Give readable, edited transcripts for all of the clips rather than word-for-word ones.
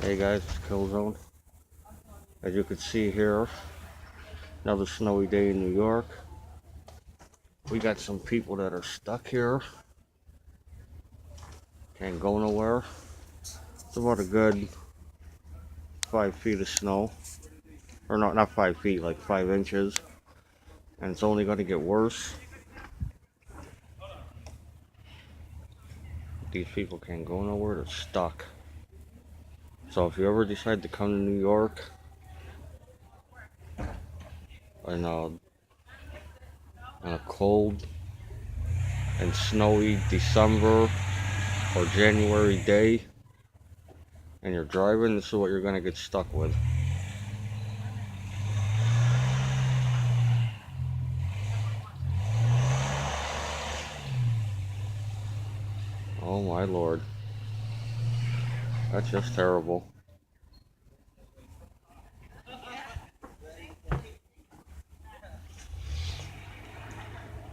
Hey guys, it's Killzone. As you can see here, another snowy day in New York. We got some people that are stuck here. Can't go nowhere. It's about a good 5 feet of snow. Or not 5 feet, like 5 inches. And it's only going to get worse. These people can't go nowhere, they're stuck. So if you ever decide to come to New York on a cold and snowy December or January day and you're driving, this is what you're going to get stuck with. Oh my lord. That's just terrible.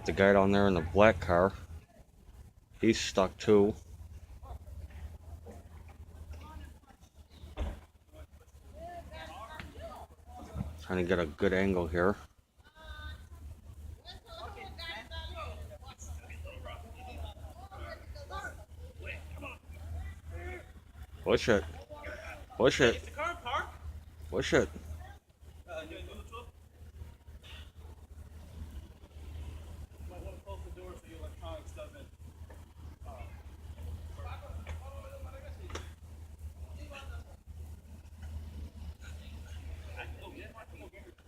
The guy down there in the black car, he's stuck too. Trying to get a good angle here. Push it. Push it. Push it.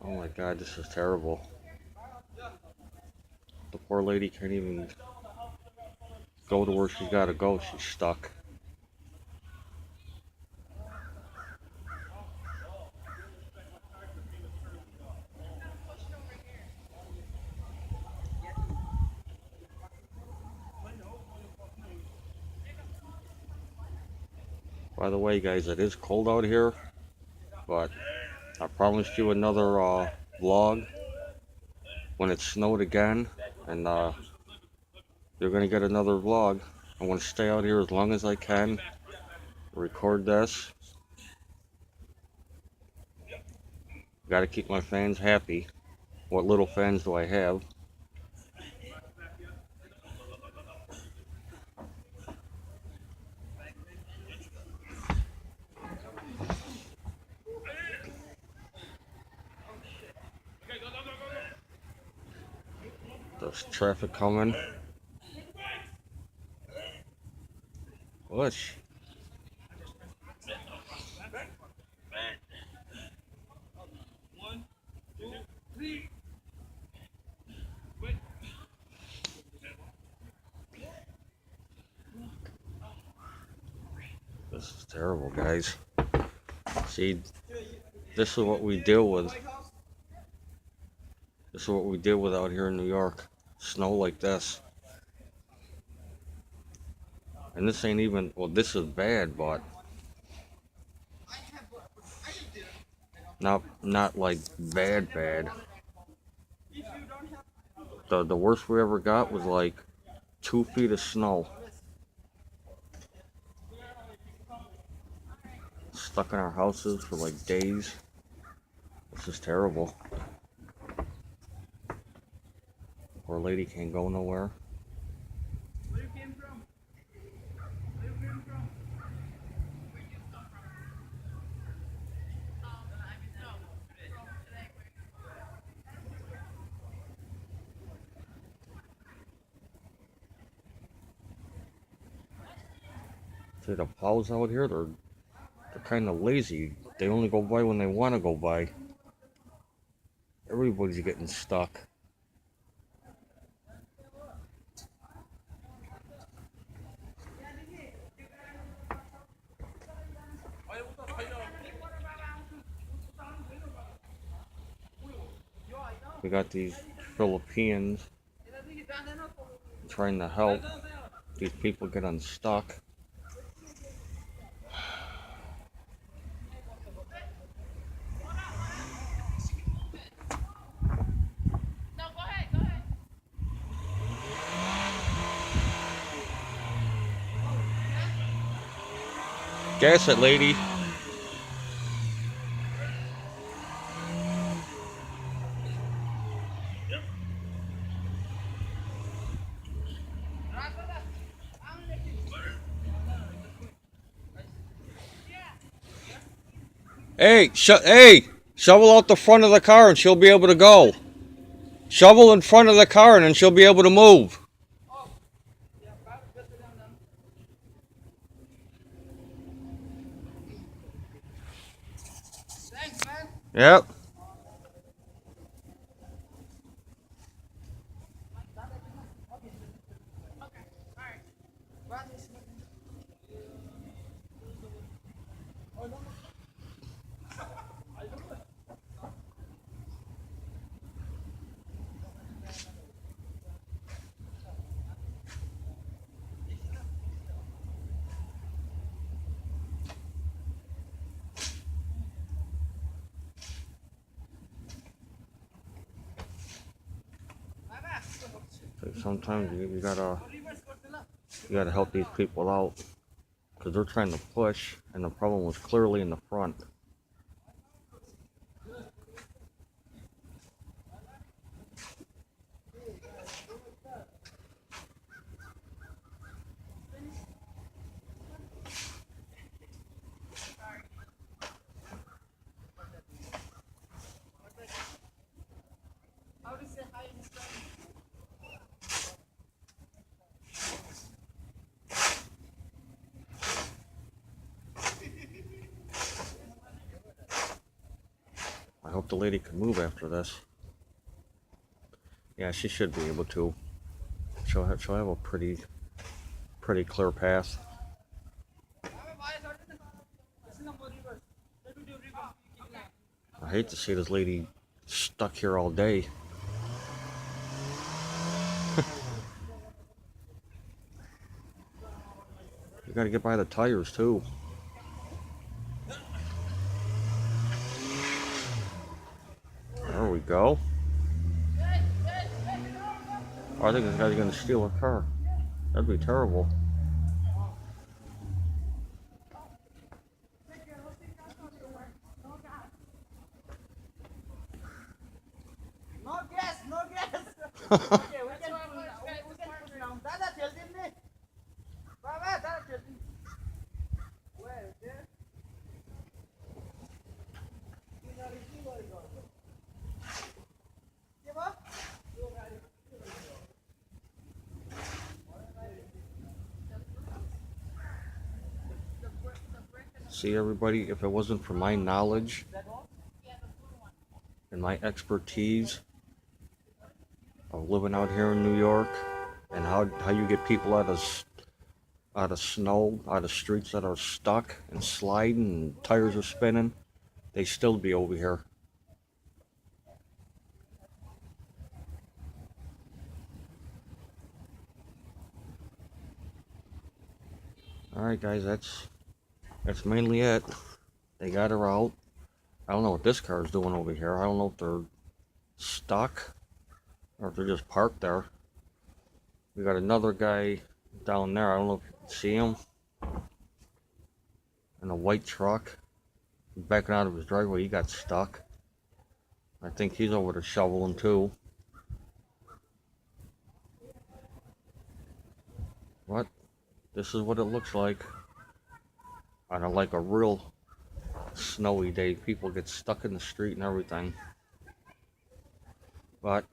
Oh my god, this is terrible. The poor lady can't even go to where she's gotta go. She's stuck. By the way, guys, it is cold out here, but I promised you another vlog when it snowed again, and you're gonna get another vlog. I want to stay out here as long as I can, record this. Gotta keep my fans happy. What little fans do I have? There's traffic coming. Push. This is terrible, guys. See, this is what we deal with. This is what we deal with out here in New York. Snow like this. And this ain't even, well, this is bad, but not like bad. The worst we ever got was like 2 feet of snow. Stuck in our houses for like days. This is terrible. Poor lady can't go nowhere. See, the plows out here, they're kind of lazy. They only go by when they want to go by. Everybody's getting stuck. We got these Filipinos trying to help these people get unstuck. Gas it, lady. Hey, shovel out the front of the car and she'll be able to go. Shovel in front of the car and then she'll be able to move. Thanks, man. Yep. Sometimes you gotta help these people out because they're trying to push, and the problem was clearly in the front. I hope the lady can move after this. Yeah, she should be able to. She'll have a pretty clear path. I hate to see this lady stuck here all day. You gotta get by the tires too. There we go. Oh, I think this guy's gonna steal a car. That'd be terrible. No gas, no gas. Okay, we can push now. Dada, tell them me. Baba, Dada, tell them. Where? There? See, everybody, if it wasn't for my knowledge and my expertise of living out here in New York and how you get people out of snow, out of streets that are stuck and sliding and tires are spinning, they still be over here. Alright guys, that's mainly it. They got her out. I don't know what this car is doing over here. I don't know if they're stuck or if they're just parked there. We got another guy down there. I don't know if you can see him. In a white truck. Backing out of his driveway, he got stuck. I think he's over there shoveling too. What? This is what it looks like on like a real snowy day. People get stuck in the street and everything. But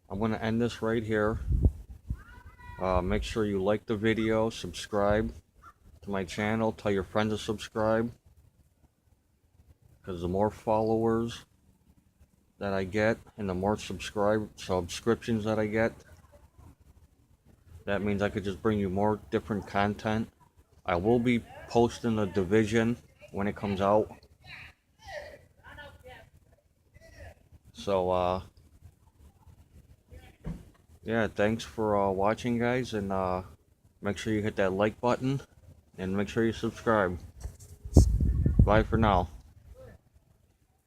I'm going to end this right here. Make sure you like the video, subscribe to my channel, tell your friends to subscribe. Because the more followers that I get and the more subscriptions that I get, that means I could just bring you more different content. I will be posting The Division when it comes out. So, yeah, thanks for watching, guys, and make sure you hit that like button and make sure you subscribe. Bye for now.